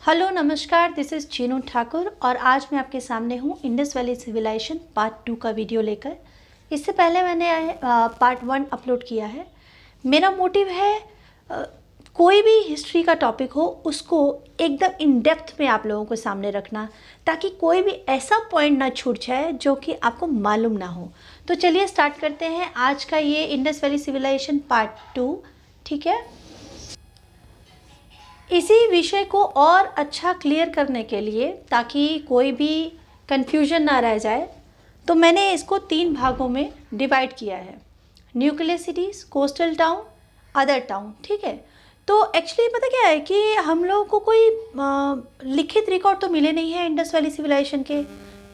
Hello नमस्कार, this is Chinu Thakur और आज मैं आपके सामने हूँ इंडस वैली सिविलाइजेशन पार्ट 2 का वीडियो लेकर। इससे पहले मैंने पार्ट 1 अपलोड किया है। मेरा मोटिव है कोई भी हिस्ट्री का टॉपिक हो उसको एकदम इन डेप्थ में आप लोगों को सामने रखना, ताकि कोई भी ऐसा पॉइंट ना छूट जाए जो कि आपको मालूम ना हो। तो चलिए स्टार्ट करते हैं आज का ये इंडस वैली सिविलाइजेशन पार्ट 2। ठीक है, इसी विषय को और अच्छा क्लियर करने के लिए, ताकि कोई भी कन्फ्यूजन ना रह जाए, तो मैंने इसको 3 भागों में डिवाइड किया है। Nucleus cities, coastal town, other town. ठीक है, तो एक्चुअली पता क्या है कि हम लोगों को कोई लिखित रिकॉर्ड तो मिले नहीं है इंडस वैली सिविलाइजेशन के,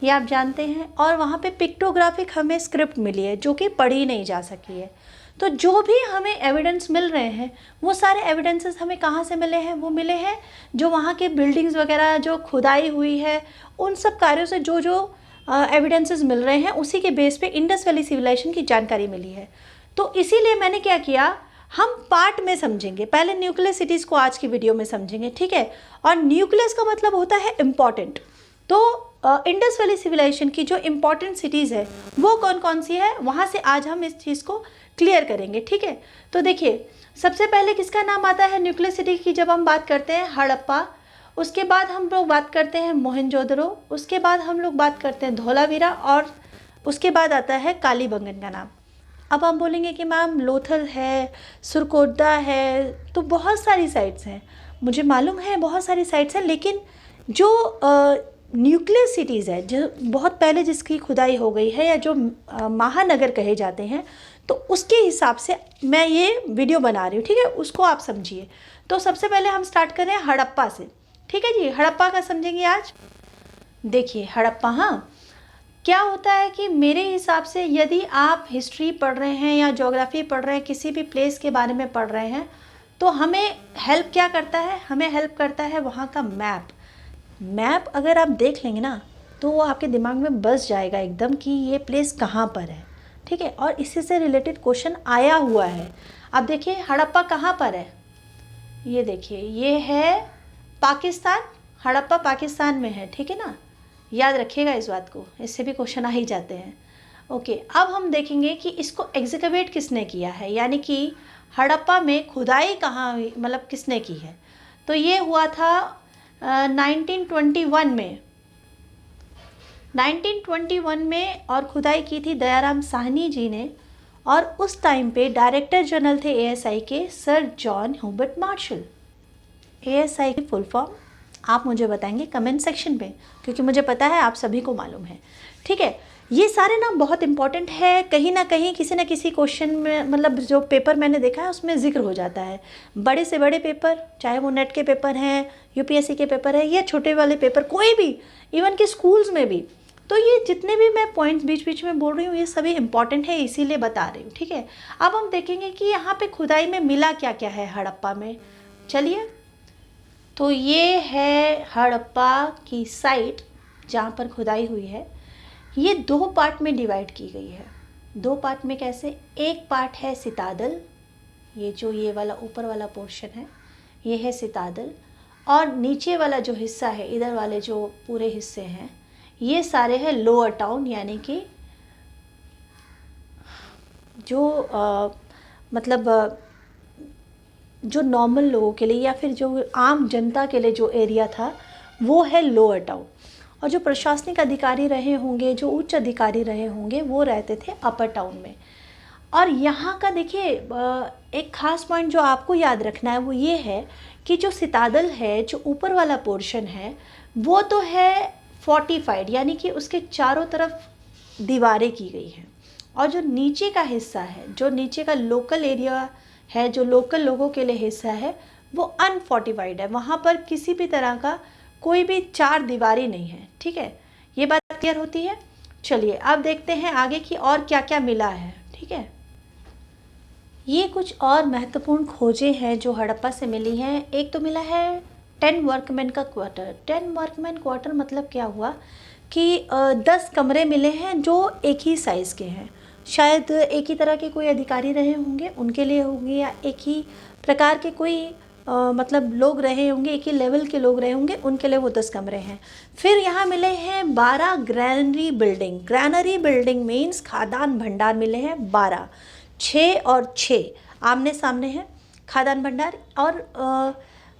ये आप जानते हैं। और वहाँ पे पिक्टोग्राफिक हमें स्क्रिप्ट मिली है जो कि पढ़ी नहीं जा सकी है। तो जो भी हमें एविडेंस मिल रहे हैं वो सारे एविडेंसेस हमें कहाँ से मिले हैं? वो मिले हैं जो वहाँ के बिल्डिंग्स वगैरह जो खुदाई हुई है, उन सब कार्यों से जो जो एविडेंसेस मिल रहे हैं उसी के बेस पे इंडस वैली सिविलाइजेशन की जानकारी मिली है। तो इसीलिए मैंने क्या किया, हम पार्ट में समझेंगे। पहले न्यूक्लियस सिटीज़ को आज की वीडियो में समझेंगे, ठीक है। और न्यूक्लियस का मतलब होता है इम्पॉर्टेंट। तो इंडस वैली सिविलाइजेशन की जो इम्पॉर्टेंट सिटीज़ है वो कौन कौन सी है, वहाँ से आज हम इस चीज़ को क्लियर करेंगे। ठीक है, तो देखिए सबसे पहले किसका नाम आता है न्यूक्लियस सिटी की जब हम बात करते हैं? हड़प्पा। उसके बाद हम लोग बात करते हैं मोहनजोदड़ो। उसके बाद हम लोग बात करते हैं धोलावीरा। और उसके बाद आता है कालीबंगन का नाम। अब हम बोलेंगे कि मैम लोथल है, सुरकोटदा है, तो बहुत सारी साइट्स हैं। मुझे मालूम है बहुत सारी साइट्स हैं, लेकिन जो न्यूक्लियस सिटीज़ है जो बहुत पहले जिसकी खुदाई हो गई है या जो महानगर कहे जाते हैं, तो उसके हिसाब से मैं ये वीडियो बना रही हूँ। ठीक है, उसको आप समझिए। तो सबसे पहले हम स्टार्ट करें हड़प्पा से। ठीक है जी, हड़प्पा का समझेंगे आज। देखिए हड़प्पा, हाँ, क्या होता है कि मेरे हिसाब से यदि आप हिस्ट्री पढ़ रहे हैं या ज्योग्राफी पढ़ रहे हैं, किसी भी प्लेस के बारे में पढ़ रहे हैं, तो हमें हेल्प क्या करता है? हमें हेल्प करता है वहाँ का मैप। मैप अगर आप देख लेंगे ना तो वो आपके दिमाग में बस जाएगा एकदम कि ये प्लेस कहाँ पर है। ठीक है, और इसी से रिलेटेड क्वेश्चन आया हुआ है। अब देखिए हड़प्पा कहाँ पर है, ये देखिए, ये है पाकिस्तान। हड़प्पा पाकिस्तान में है, ठीक है ना, याद रखिएगा इस बात को, इससे भी क्वेश्चन आ ही जाते हैं। ओके, अब हम देखेंगे कि इसको एग्जीक्यूट किसने किया है, यानी कि हड़प्पा में खुदाई कहाँ हुई, मतलब किसने की है। तो ये हुआ था 1921 में। 1921 में और खुदाई की थी दयाराम साहनी जी ने। और उस टाइम पे डायरेक्टर जनरल थे एएसआई के sir John Hubert Marshall. ASI की फुल फॉर्म आप मुझे बताएंगे कमेंट सेक्शन में, क्योंकि मुझे पता है आप सभी को मालूम है। ठीक है, ये सारे नाम बहुत इंपॉर्टेंट है, कहीं ना कहीं किसी न किसी क्वेश्चन में, मतलब जो पेपर मैंने देखा है उसमें जिक्र हो जाता है। बड़े से बड़े पेपर, चाहे वो नेट के पेपर हैं, यूपीएससी के पेपर है, या छोटे वाले पेपर, कोई भी, इवन कि स्कूल्स में भी। तो ये जितने भी मैं पॉइंट्स बीच बीच में बोल रही हूँ ये सभी इंपॉर्टेंट है, इसीलिए बता रही हूँ। ठीक है, अब हम देखेंगे कि यहाँ पे खुदाई में मिला क्या क्या है हड़प्पा में। चलिए, तो ये है हड़प्पा की साइट जहाँ पर खुदाई हुई है। ये 2 पार्ट में डिवाइड की गई है। 2 पार्ट में कैसे? एक पार्ट है सितादल, ये जो ये वाला ऊपर वाला पोर्शन है ये है सितादल, और नीचे वाला जो हिस्सा है, इधर वाले जो पूरे हिस्से हैं, ये सारे हैं लोअर टाउन, यानी कि जो मतलब जो नॉर्मल लोगों के लिए या फिर जो आम जनता के लिए जो एरिया था वो है लोअर टाउन। और जो प्रशासनिक अधिकारी रहे होंगे, जो उच्च अधिकारी रहे होंगे, वो रहते थे अपर टाउन में। और यहाँ का देखिए एक ख़ास पॉइंट जो आपको याद रखना है वो ये है कि जो सितादल है, जो ऊपर वाला पोर्शन है, वो तो है फोर्टिफाइड, यानी कि उसके चारों तरफ दीवारें की गई हैं। और जो नीचे का हिस्सा है, जो नीचे का लोकल एरिया है, जो लोकल लोगों के लिए हिस्सा है, वो अनफोर्टिफाइड है। वहाँ पर किसी भी तरह का कोई भी चार दीवारी नहीं है। ठीक है, ये बात क्लियर होती है। चलिए अब देखते हैं आगे की और क्या क्या मिला है। ठीक है, ये कुछ और महत्वपूर्ण खोजें हैं जो हड़प्पा से मिली हैं। एक तो मिला है 10 वर्कमैन का क्वार्टर। 10 वर्कमैन क्वार्टर मतलब क्या हुआ कि 10 कमरे मिले हैं जो एक ही साइज़ के हैं। शायद एक ही तरह के कोई अधिकारी रहे होंगे उनके लिए होंगे, या एक ही प्रकार के कोई मतलब लोग रहे होंगे, एक ही लेवल के लोग रहे होंगे, उनके लिए वो 10 कमरे हैं। फिर यहाँ मिले हैं 12 granary building. Granary building means खाद्यान्न भंडार मिले हैं 12, 6 और 6 आमने सामने हैं खाद्यान्न भंडार। और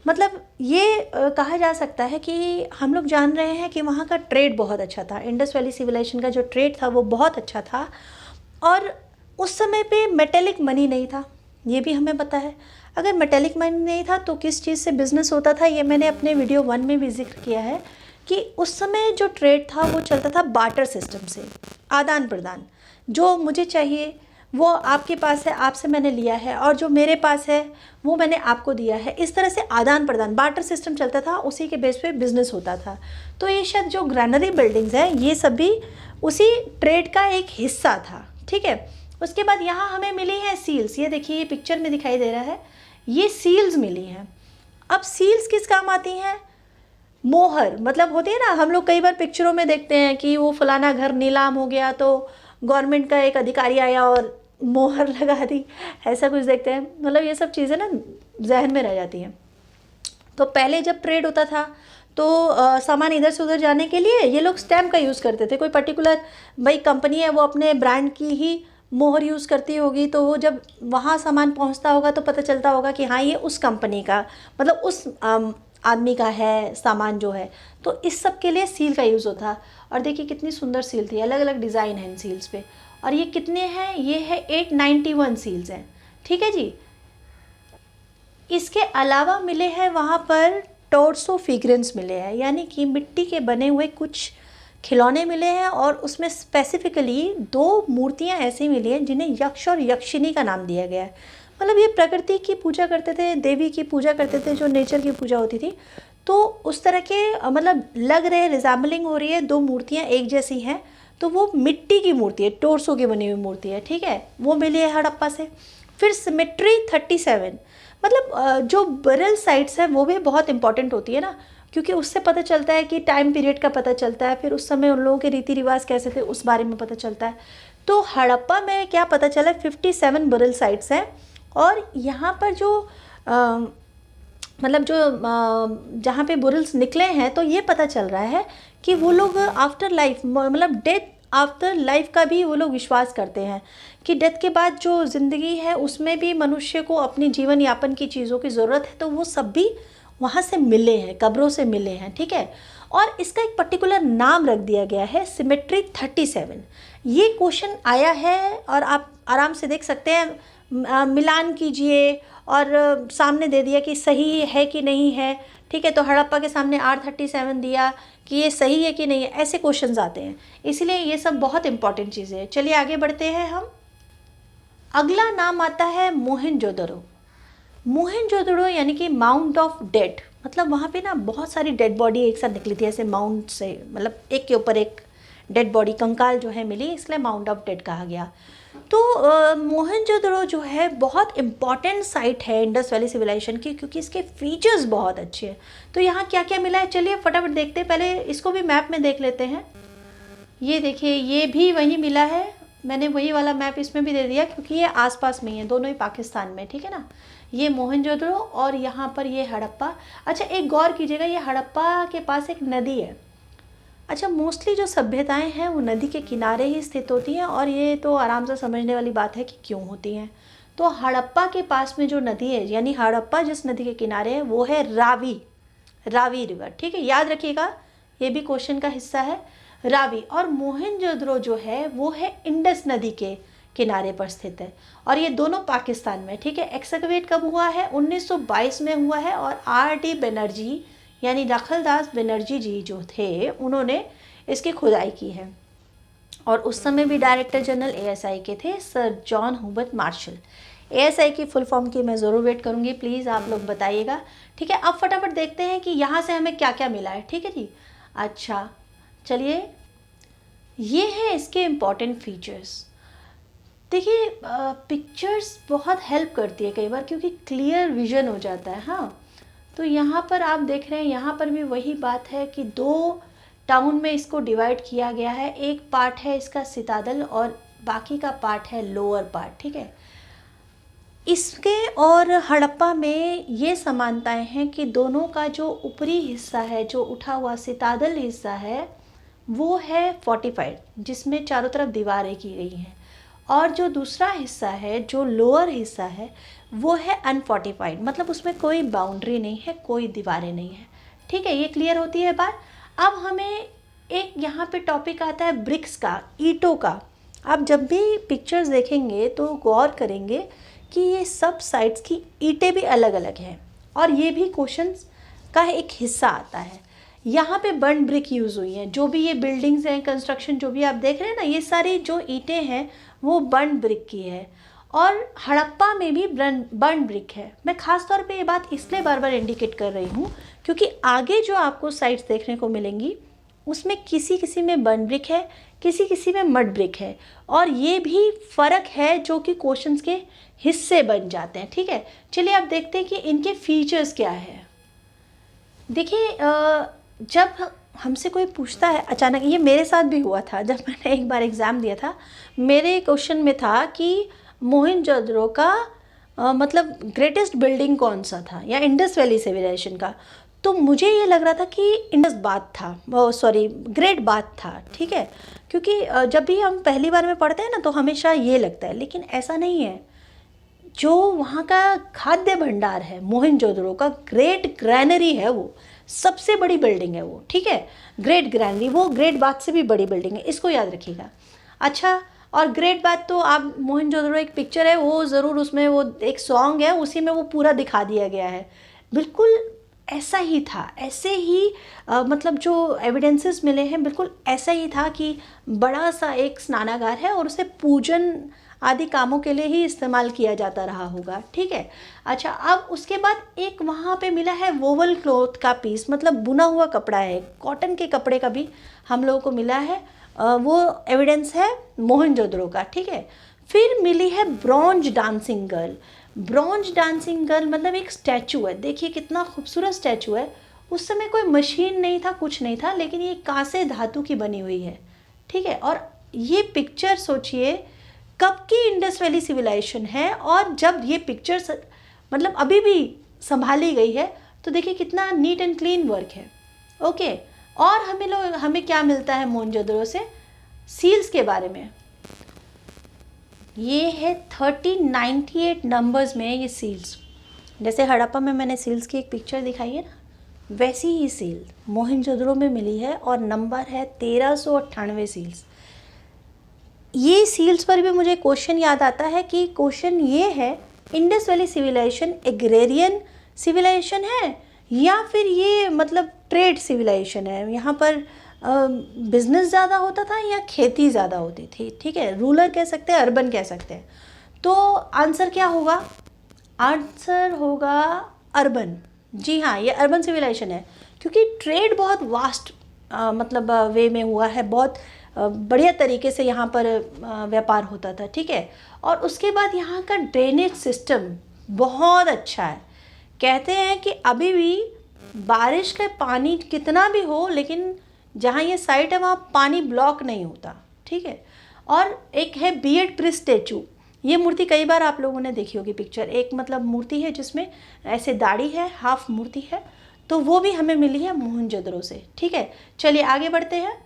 मतलब ये कहा जा सकता है कि हम लोग जान रहे हैं कि वहाँ का ट्रेड बहुत अच्छा था। इंडस वैली सिविलाइजेशन का जो ट्रेड था वो बहुत अच्छा था। और उस समय पे मेटेलिक मनी नहीं था, ये भी हमें पता है। अगर मेटेलिक मनी नहीं था तो किस चीज़ से बिज़नेस होता था, ये मैंने अपने वीडियो 1 में भी जिक्र किया है कि उस समय जो ट्रेड था वो चलता था बार्टर सिस्टम से, आदान प्रदान। जो मुझे चाहिए वो आपके पास है, आपसे मैंने लिया है, और जो मेरे पास है वो मैंने आपको दिया है। इस तरह से आदान प्रदान बार्टर सिस्टम चलता था, उसी के बेस पे बिजनेस होता था। तो ये शायद जो ग्रैनरी बिल्डिंग्स हैं ये सब भी उसी ट्रेड का एक हिस्सा था, ठीक है। उसके बाद यहाँ हमें मिली हैं सील्स। ये देखिए, ये पिक्चर में दिखाई दे रहा है, ये सील्स मिली हैं। अब सील्स किस काम आती हैं? मोहर, मतलब होती है ना, हम लोग कई बार पिक्चरों में देखते हैं कि वो फलाना घर नीलाम हो गया तो गवर्नमेंट का एक अधिकारी आया और मोहर लगा दी, ऐसा कुछ देखते हैं। मतलब ये सब चीज़ें ना जहन में रह जाती हैं। तो पहले जब ट्रेड होता था तो सामान इधर से उधर जाने के लिए ये लोग स्टैम्प का यूज़ करते थे। कोई पर्टिकुलर भाई कंपनी है वो अपने ब्रांड की ही मोहर यूज़ करती होगी, तो वो जब वहाँ सामान पहुँचता होगा तो पता चलता होगा कि हाँ ये उस कंपनी का, मतलब उस आदमी का है सामान जो है। तो इस सब के लिए सील का यूज़ होता। और देखिए कितनी सुंदर सील थी, अलग अलग डिज़ाइन है इन सील्स पे। और ये कितने हैं? ये है 891 सील्स हैं, ठीक है जी। इसके अलावा मिले हैं वहाँ पर टोर्सो फिगरेंस मिले हैं, यानी कि मिट्टी के बने हुए कुछ खिलौने मिले हैं। और उसमें स्पेसिफिकली 2 मूर्तियाँ ऐसी मिली हैं जिन्हें यक्ष और यक्षिनी का नाम दिया गया है। मतलब ये प्रकृति की पूजा करते थे, देवी की पूजा करते थे, जो नेचर की पूजा होती थी। तो उस तरह के मतलब लग रहे, रिजेंबलिंग हो रही है, 2 मूर्तियाँ एक जैसी हैं। तो वो मिट्टी की मूर्ति है, टोर्सो की बनी हुई मूर्ति है, ठीक है, वो मिली है हड़प्पा से। फिर सिमेट्री 37, मतलब जो बरल साइट्स है वो भी बहुत इंपॉर्टेंट होती है ना, क्योंकि उससे पता चलता है कि टाइम पीरियड का पता चलता है, फिर उस समय उन लोगों के रीति रिवाज कैसे थे उस बारे में पता चलता है। तो हड़प्पा में क्या पता चला, 57 बरल साइट्स हैं। और यहाँ पर जो मतलब जो जहाँ पे बुरल्स निकले हैं, तो ये पता चल रहा है कि वो लोग आफ्टर लाइफ, मतलब डेथ आफ्टर लाइफ का भी वो लोग विश्वास करते हैं कि डेथ के बाद जो ज़िंदगी है उसमें भी मनुष्य को अपनी जीवन यापन की चीज़ों की ज़रूरत है। तो वो सब भी वहाँ से मिले हैं, कब्रों से मिले हैं, ठीक है। और इसका एक पर्टिकुलर नाम रख दिया गया है, सिमेट्री 37। ये क्वेश्चन आया है और आप आराम से देख सकते हैं, मिलान कीजिए और सामने दे दिया कि सही है कि नहीं है, ठीक है। तो हड़प्पा के सामने R37 दिया कि ये सही है कि नहीं है, ऐसे क्वेश्चंस आते हैं। इसलिए ये सब बहुत इंपॉर्टेंट चीज़ें हैं। चलिए आगे बढ़ते हैं हम। अगला नाम आता है मोहनजोदड़ो। मोहनजोदड़ो यानी कि माउंट ऑफ डेड, मतलब वहाँ पे ना बहुत सारी डेड बॉडी एक साथ निकली थी ऐसे माउंट से, मतलब एक के ऊपर एक डेड बॉडी, कंकाल जो है मिली, इसलिए माउंट ऑफ डेड कहा गया। तो मोहनजोदड़ो जो है बहुत इम्पॉर्टेंट साइट है इंडस वैली सिविलाइजेशन की, क्योंकि इसके फीचर्स बहुत अच्छे हैं। तो यहाँ क्या क्या मिला है, चलिए फटाफट देखते हैं। पहले इसको भी मैप में देख लेते हैं। ये देखिए, ये भी वही मिला है, मैंने वही वाला मैप इसमें भी दे दिया क्योंकि ये आसपास में ही है, दोनों ही पाकिस्तान में, ठीक है ना। ये मोहनजोदड़ो और यहाँ पर ये हड़प्पा। अच्छा एक गौर कीजिएगा, ये हड़प्पा के पास एक नदी है। अच्छा मोस्टली जो सभ्यताएं हैं वो नदी के किनारे ही स्थित होती हैं, और ये तो आराम से समझने वाली बात है कि क्यों होती हैं। तो हड़प्पा के पास में जो नदी है, यानी हड़प्पा जिस नदी के किनारे है वो है रावी, रावी रिवर, ठीक है, याद रखिएगा, ये भी क्वेश्चन का हिस्सा है, रावी। और मोहनजोदड़ो जो है वो है इंडस नदी के किनारे पर स्थित है, और ये दोनों पाकिस्तान में, ठीक है। एक्सकवेट कब हुआ है? 1922 में हुआ है, और R.D. बनर्जी यानी दखलदास बनर्जी जी जो थे उन्होंने इसकी खुदाई की है। और उस समय भी डायरेक्टर जनरल ASI के थे sir John Hubert Marshall. ASI की फुल फॉर्म की मैं ज़रूर वेट करूँगी, प्लीज़ आप लोग बताइएगा, ठीक है। अब फटाफट देखते हैं कि यहाँ से हमें क्या क्या मिला है, ठीक है जी। अच्छा चलिए, ये है इसके इम्पॉर्टेंट फीचर्स। देखिए पिक्चर्स बहुत हेल्प करती है कई बार, क्योंकि क्लियर विजन हो जाता है। हाँ, तो यहाँ पर आप देख रहे हैं, यहाँ पर भी वही बात है कि 2 टाउन में इसको डिवाइड किया गया है। एक पार्ट है इसका सितादल और बाकी का पार्ट है लोअर पार्ट, ठीक है। इसके और हड़प्पा में ये समानताएं हैं कि दोनों का जो ऊपरी हिस्सा है, जो उठा हुआ सितादल हिस्सा है, वो है फोर्टिफाइड, जिसमें चारों तरफ दीवारें की गई हैं, और जो दूसरा हिस्सा है, जो लोअर हिस्सा है, वो है अनफोर्टिफाइड, मतलब उसमें कोई बाउंड्री नहीं है, कोई दीवारें नहीं है। ठीक है, ये क्लियर होती है बात। अब हमें एक यहाँ पे टॉपिक आता है ब्रिक्स का, ईंटों का। आप जब भी पिक्चर्स देखेंगे तो गौर करेंगे कि ये सब साइड्स की ईंटें भी अलग अलग हैं, और ये भी क्वेश्चंस का एक हिस्सा आता है। यहाँ पे बर्न ब्रिक यूज़ हुई हैं, जो भी ये बिल्डिंग्स हैं, कंस्ट्रक्शन जो भी आप देख रहे हैं ना, ये सारी जो ईंटें हैं वो बर्न ब्रिक की है, और हड़प्पा में भी बर्न ब्रिक है। मैं ख़ास तौर पे ये बात इसलिए बार बार इंडिकेट कर रही हूँ क्योंकि आगे जो आपको साइट्स देखने को मिलेंगी उसमें किसी किसी में बर्न ब्रिक है, किसी किसी में मड ब्रिक है, और ये भी फ़र्क है जो कि क्वेश्चंस के हिस्से बन जाते हैं। ठीक है, चलिए अब देखते हैं कि इनके फीचर्स क्या है। देखिए, जब हमसे कोई पूछता है अचानक, ये मेरे साथ भी हुआ था जब मैंने एक बार एग्ज़ाम दिया था, मेरे क्वेश्चन में था कि मोहनजोदड़ो का मतलब ग्रेटेस्ट बिल्डिंग कौन सा था, या इंडस वैली सिविलाइजेशन का। तो मुझे ये लग रहा था कि इंडस बाथ था, सॉरी ग्रेट बाथ था। ठीक है, क्योंकि जब भी हम पहली बार में पढ़ते हैं ना तो हमेशा ये लगता है, लेकिन ऐसा नहीं है। जो वहाँ का खाद्य भंडार है मोहनजोदड़ो का, ग्रेट ग्रैनरी है, वो सबसे बड़ी बिल्डिंग है वो। ठीक है, ग्रेट ग्रैनरी, वो ग्रेट बाथ से भी बड़ी बिल्डिंग है, इसको याद रखिएगा। अच्छा, और ग्रेट बाथ तो आप मोहनजोदड़ो एक पिक्चर है वो ज़रूर, उसमें वो एक सॉन्ग है उसी में वो पूरा दिखा दिया गया है। बिल्कुल ऐसा ही था, ऐसे ही मतलब जो एविडेंसेस मिले हैं बिल्कुल ऐसा ही था कि बड़ा सा एक स्नानागार है और उसे पूजन आदि कामों के लिए ही इस्तेमाल किया जाता रहा होगा। ठीक है, अच्छा, अब उसके बाद एक वहाँ पे मिला है वोवल क्लॉथ का पीस, मतलब बुना हुआ कपड़ा है, कॉटन के कपड़े का भी हम लोगों को मिला है, वो एविडेंस है मोहनजोदड़ो का। ठीक है, फिर मिली है bronze dancing girl. Bronze dancing girl मतलब एक स्टैचू है, देखिए कितना खूबसूरत स्टैचू है। उस समय कोई मशीन नहीं था, कुछ नहीं था, लेकिन ये कांसे धातु की बनी हुई है। ठीक है, और ये पिक्चर सोचिए कब की इंडस वैली सिविलाइजेशन है, और जब ये पिक्चर्स मतलब अभी भी संभाली गई है, तो देखिए कितना नीट एंड क्लीन वर्क है। ओके, और हमें क्या मिलता है मोहनजोदड़ो से, सील्स के बारे में। ये है 1398 नंबर्स में ये सील्स। जैसे हड़प्पा में मैंने सील्स की एक पिक्चर दिखाई है ना, वैसी ही सील मोहनजोदड़ो में मिली है, और नंबर है 1398 सील्स। ये सील्स पर भी मुझे क्वेश्चन याद आता है कि क्वेश्चन ये है, Indus valley civilisation agrarian civilisation है या फिर ये मतलब ट्रेड सिविलाइजेशन है, यहाँ पर बिजनेस ज़्यादा होता था या खेती ज़्यादा होती थी। ठीक है, रूरल कह सकते हैं, अर्बन कह सकते हैं। तो आंसर क्या होगा, आंसर होगा अर्बन। जी हाँ, ये अर्बन सिविलाइजेशन है, क्योंकि ट्रेड बहुत वास्ट मतलब वे में हुआ है, बहुत बढ़िया तरीके से यहाँ पर व्यापार होता था। ठीक है, और उसके बाद यहाँ का ड्रेनेज सिस्टम बहुत अच्छा है। कहते हैं कि अभी भी बारिश का पानी कितना भी हो, लेकिन जहाँ ये साइट है वहाँ पानी ब्लॉक नहीं होता। ठीक है, और एक है बियर्ड प्रिस्ट स्टैचू। ये मूर्ति कई बार आप लोगों ने देखी होगी पिक्चर, एक मतलब मूर्ति है जिसमें ऐसे दाढ़ी है, हाफ मूर्ति है, तो वो भी हमें मिली है मोहनजोदड़ो से। ठीक है, चलिए आगे बढ़ते हैं।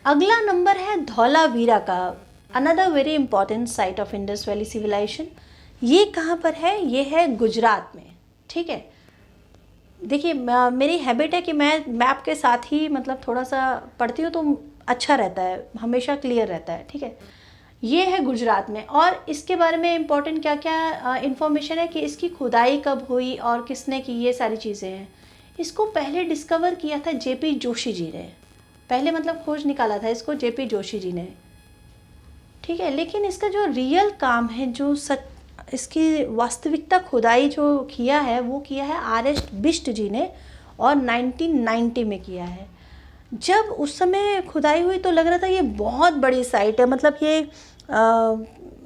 अगला नंबर है धौलावीरा का, another very important site of Indus valley civilisation. ये कहाँ पर है, ये है गुजरात में। ठीक है, देखिए मेरी हैबिट है कि मैं मैप के साथ ही मतलब थोड़ा सा पढ़ती हूँ तो अच्छा रहता है, हमेशा क्लियर रहता है। ठीक है, ये है गुजरात में, और इसके बारे में इम्पोर्टेंट क्या क्या इन्फॉर्मेशन है कि इसकी खुदाई कब हुई और किसने की, ये सारी चीज़ें हैं। इसको पहले डिस्कवर किया था जेपी जोशी जी ने, पहले मतलब खोज निकाला था इसको जेपी जोशी जी ने। ठीक है, लेकिन इसका जो रियल काम है, जो सच इसकी वास्तविकता खुदाई जो किया है वो किया है आर.एस. बिष्ट जी ने, और 1990 में किया है। जब उस समय खुदाई हुई तो लग रहा था ये बहुत बड़ी साइट है, मतलब ये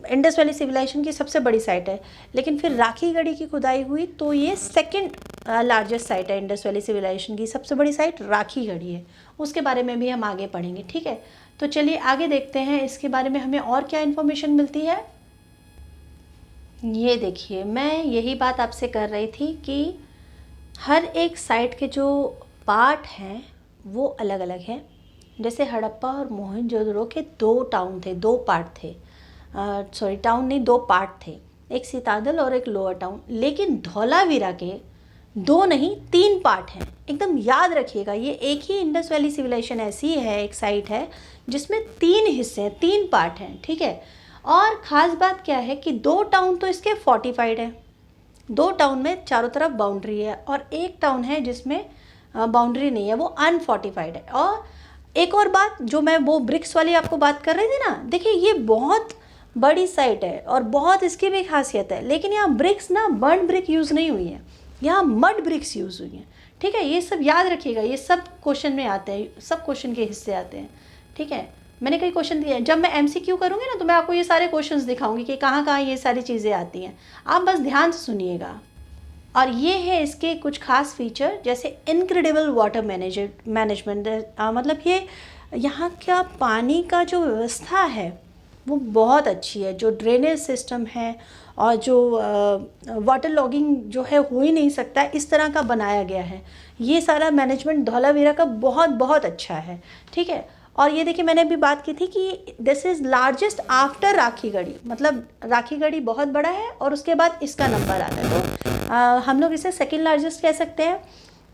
इंडस वैली सिविलाइजेशन की सबसे बड़ी साइट है। लेकिन फिर राखीगढ़ी की खुदाई हुई तो ये सेकंड लार्जेस्ट साइट है इंडस वैली सिविलाइजेशन की, सबसे बड़ी साइट राखीगढ़ी है। उसके बारे में भी हम आगे पढ़ेंगे। ठीक है, तो चलिए आगे देखते हैं इसके बारे में हमें और क्या इन्फॉर्मेशन मिलती है। ये देखिए, मैं यही बात आपसे कर रही थी कि हर एक साइट के जो पार्ट हैं वो अलग अलग हैं। जैसे हड़प्पा और मोहनजोदड़ो के 2 टाउन थे, 2 पार्ट थे, सॉरी टाउन नहीं, 2 पार्ट थे, एक सितादल और एक लोअर टाउन। लेकिन धौलावीरा के 2 नहीं 3 पार्ट हैं। एकदम याद रखिएगा, ये एक ही इंडस वैली सिविलाइजेशन ऐसी है, एक साइट है जिसमें 3 हिस्से हैं, 3 पार्ट हैं, ठीक है। और ख़ास बात क्या है कि 2 टाउन तो इसके फोर्टिफाइड है, 2 टाउन में चारों तरफ बाउंड्री है, और एक टाउन है जिसमें बाउंड्री नहीं है, वो अनफोर्टिफाइड है। और एक और बात, जो मैं वो ब्रिक्स वाली आपको बात कर रही थी ना, देखिए ये बहुत बड़ी साइट है और बहुत इसकी भी खासियत है। लेकिन यहाँ ब्रिक्स ना बर्न ब्रिक यूज़ नहीं हुई है, यहाँ मड ब्रिक्स यूज़ हुई हैं, ठीक है। ये सब याद रखिएगा, ये सब क्वेश्चन में आते हैं, सब क्वेश्चन के हिस्से आते हैं, ठीक है। मैंने कई क्वेश्चन दिए हैं, जब मैं MCQ करूँगी ना तो मैं आपको ये सारे क्वेश्चंस दिखाऊंगी कि कहाँ कहाँ ये सारी चीज़ें आती हैं, आप बस ध्यान से सुनिएगा। और ये है इसके कुछ खास फीचर, जैसे इनक्रेडिबल वाटर मैनेजमेंट, मतलब ये यहाँ का पानी का जो व्यवस्था है वो बहुत अच्छी है। जो ड्रेनेज सिस्टम है और जो वाटर लॉगिंग जो है हो ही नहीं सकता, इस तरह का बनाया गया है। ये सारा मैनेजमेंट धौलावीरा का बहुत बहुत अच्छा है, ठीक है। और ये देखिए, मैंने अभी बात की थी कि this is largest after Rakhigarhi, मतलब राखीगढ़ी बहुत बड़ा है और उसके बाद इसका नंबर आता है, तो हम लोग इसे सेकेंड लार्जेस्ट कह सकते हैं।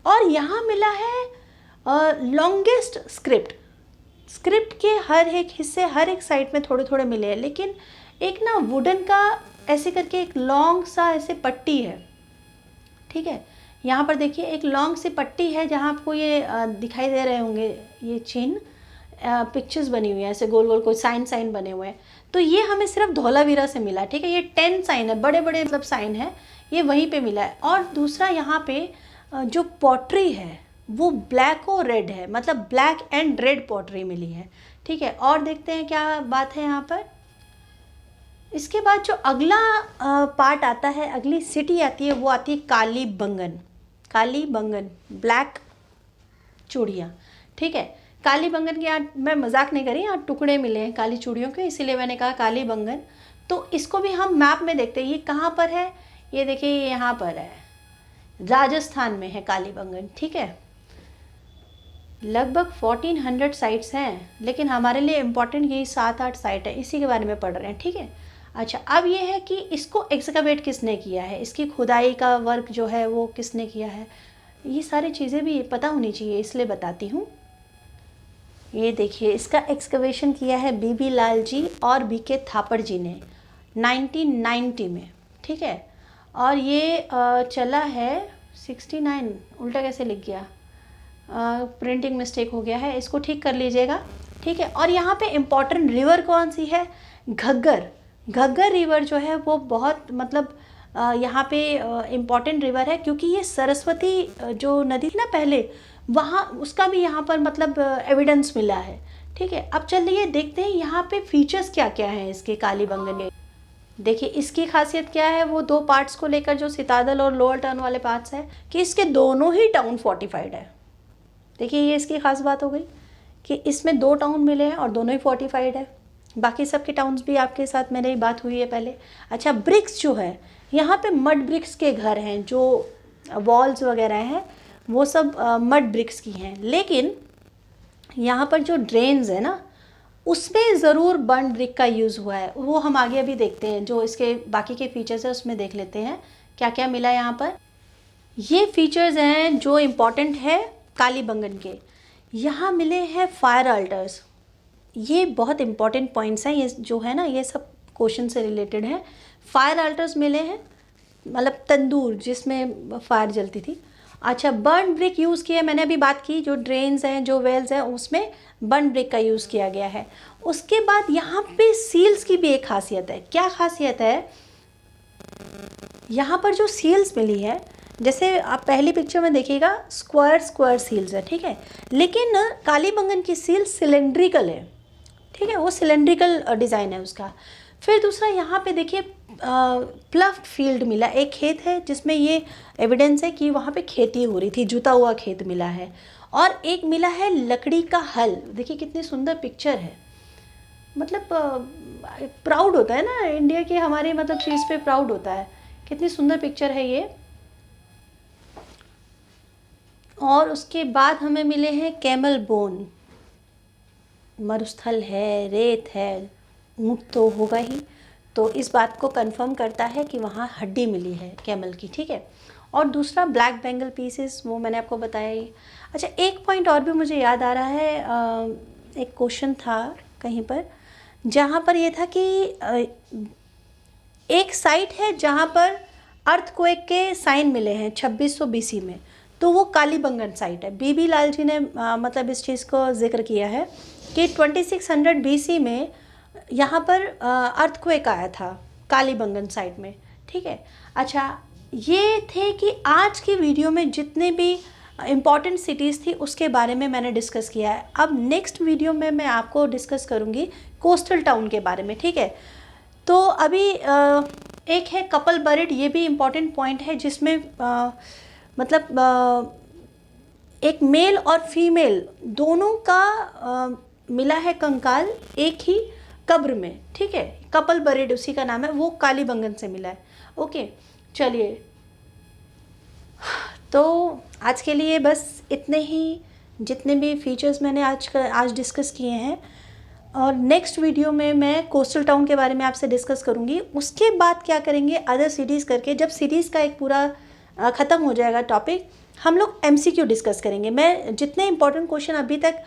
और यहाँ मिला है लॉन्गेस्ट स्क्रिप्ट के हर एक हिस्से हर एक साइड में थोड़े थोड़े मिले हैं, लेकिन एक ना वुडन का ऐसे करके एक लॉन्ग सा ऐसे पट्टी है, ठीक है। यहाँ पर देखिए एक लॉन्ग सी पट्टी है जहाँ आपको ये दिखाई दे रहे होंगे, ये चिन्ह पिक्चर्स बनी हुई हैं, ऐसे गोल गोल कोई साइन बने हुए हैं। तो ये हमें सिर्फ धौलावीरा से मिला, ठीक है। ये 10 साइन है, बड़े बड़े मतलब साइन है, ये वहीं पे मिला है। और दूसरा यहाँ पे जो पॉटरी है वो ब्लैक और रेड है, मतलब ब्लैक एंड रेड पॉटरी मिली है, ठीक है। और देखते हैं क्या बात है यहाँ पर। इसके बाद जो अगला पार्ट आता है, अगली सिटी आती है, वो आती है कालीबंगन, ब्लैक चूड़ियाँ, ठीक है। कालीबंगन के यहाँ मैं मजाक नहीं करी, यहाँ टुकड़े मिले हैं काली चूड़ियों के, इसीलिए मैंने कहा कालीबंगन। तो इसको भी हम मैप में देखते हैं, ये कहाँ पर है, ये देखिए ये यहाँ पर है, राजस्थान में है कालीबंगन, ठीक है। लगभग 1400 साइट्स हैं, लेकिन हमारे लिए इम्पॉर्टेंट यही 7-8 साइट है, इसी के बारे में पढ़ रहे हैं, ठीक है। अच्छा, अब ये है कि इसको एक्सकवेट किसने किया है, इसकी खुदाई का वर्क जो है वो किसने किया है, ये सारी चीज़ें भी पता होनी चाहिए, इसलिए बताती हूँ। ये देखिए, इसका एक्सकवेशन किया है BB लाल जी और BK थापड़ जी ने 1990 में, ठीक है। और ये चला है 69, उल्टा कैसे लिख गया, प्रिंटिंग मिस्टेक हो गया है, इसको ठीक कर लीजिएगा, ठीक है। और यहाँ पे इम्पॉर्टेंट रिवर कौन सी है, घग्गर रिवर जो है वो बहुत मतलब यहाँ पे इम्पॉर्टेंट रिवर है, क्योंकि ये सरस्वती जो नदी थी ना पहले, वहाँ उसका भी यहाँ पर मतलब एविडेंस मिला है, ठीक है। अब चलिए देखते हैं यहाँ पे फीचर्स क्या क्या हैं इसके कालीबंगन के। देखिए इसकी खासियत क्या है, वो 2 पार्ट्स को लेकर जो सितादल और लोअर टाउन वाले पार्ट्स हैं, कि इसके दोनों ही टाउन फोर्टिफाइड है। देखिए ये इसकी खास बात हो गई कि इसमें 2 टाउन मिले हैं और दोनों ही फोर्टिफाइड है। बाकी सबके टाउन्स भी आपके साथ मेरी बात हुई है पहले। अच्छा, ब्रिक्स जो है, यहाँ पे मड ब्रिक्स के घर हैं, जो वॉल्स वगैरह हैं वो सब मड ब्रिक्स की हैं। लेकिन यहाँ पर जो ड्रेन्स है ना, उसमें ज़रूर बर्न ब्रिक का यूज़ हुआ है, वो हम आगे अभी देखते हैं। जो इसके बाकी के फीचर्स हैं उसमें देख लेते हैं क्या क्या मिला यहाँ पर। ये फीचर्स हैं जो इम्पॉर्टेंट है कालीबंगन के। यहाँ मिले हैं फायर अल्टर्स, ये बहुत इम्पॉर्टेंट पॉइंट्स हैं, ये जो है ना ये सब क्वेश्चन से रिलेटेड है। फायर अल्टर्स मिले हैं, मतलब तंदूर जिसमें फायर जलती थी। अच्छा, बर्न ब्रिक यूज़ किया, मैंने अभी बात की, जो ड्रेन्स हैं जो वेल्स हैं उसमें बर्न ब्रिक का यूज़ किया गया है। उसके बाद यहाँ पे सील्स की भी एक खासियत है। क्या खासियत है, यहाँ पर जो सील्स मिली है, जैसे आप पहली पिक्चर में देखिएगा स्क्वायर सील्स है, ठीक है। लेकिन कालीबंगन की सील सिलेंड्रिकल है, ठीक है, वो सिलेंड्रिकल डिज़ाइन है उसका। फिर दूसरा यहाँ पे देखिए प्लफ्ड फील्ड मिला, एक खेत है जिसमें ये एविडेंस है कि वहाँ पे खेती हो रही थी, जुता हुआ खेत मिला है। और एक मिला है लकड़ी का हल, देखिए कितनी सुंदर पिक्चर है, मतलब प्राउड होता है ना इंडिया की हमारी मतलब चीज़ पे प्राउड होता है। कितनी सुंदर पिक्चर है ये। और उसके बाद हमें मिले हैं कैमल बोन, मरुस्थल है, रेत है, ऊँट तो होगा ही, तो इस बात को कंफर्म करता है कि वहाँ हड्डी मिली है कैमल की, ठीक है। और दूसरा ब्लैक बेंगल पीसेस, वो मैंने आपको बताया ही। अच्छा, एक पॉइंट और भी मुझे याद आ रहा है, एक क्वेश्चन था कहीं पर जहाँ पर ये था कि एक साइट है जहाँ पर अर्थक्वेक के साइन मिले हैं 2600 बीसी में, तो वो कालीबंगन साइट है। बीबी लाल जी ने मतलब इस चीज़ को जिक्र किया है कि 2600 बीसी में यहाँ पर अर्थक्वेक आया था कालीबंगन साइट में, ठीक है। अच्छा, ये थे कि आज की वीडियो में जितने भी इम्पॉर्टेंट सिटीज़ थी उसके बारे में मैंने डिस्कस किया है। अब नेक्स्ट वीडियो में मैं आपको डिस्कस करूँगी कोस्टल टाउन के बारे में, ठीक है। तो अभी एक है कपल बरिड, ये भी इम्पॉर्टेंट पॉइंट है जिसमें मतलब एक मेल और फीमेल दोनों का मिला है कंकाल एक ही कब्र में, ठीक है। कपल बरिड उसी का नाम है, वो कालीबंगन से मिला है। ओके, चलिए, तो आज के लिए बस इतने ही, जितने भी फीचर्स मैंने आज डिस्कस किए हैं। और नेक्स्ट वीडियो में मैं कोस्टल टाउन के बारे में आपसे डिस्कस करूंगी। उसके बाद क्या करेंगे, अदर सिटीज़ करके, जब सीरीज़ का एक पूरा ख़त्म हो जाएगा टॉपिक, हम लोग MCQ डिस्कस करेंगे। मैं जितने इंपॉर्टेंट क्वेश्चन अभी तक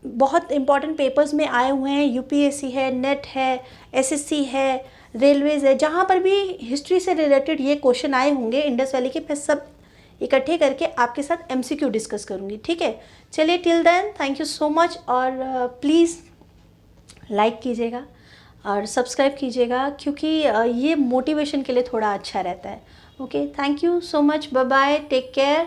बहुत इंपॉर्टेंट पेपर्स में आए हुए हैं, UPSC है, नेट है, SSC है, रेलवेज़ है, जहाँ पर भी हिस्ट्री से रिलेटेड ये क्वेश्चन आए होंगे इंडस वैली के, मैं सब इकट्ठे करके आपके साथ MCQ डिस्कस करूँगी, ठीक है। चलिए, till then thank you so much, और प्लीज़ लाइक कीजिएगा और सब्सक्राइब कीजिएगा, क्योंकि ये मोटिवेशन के लिए थोड़ा अच्छा रहता है। Okay, thank you so much, bye bye, take care.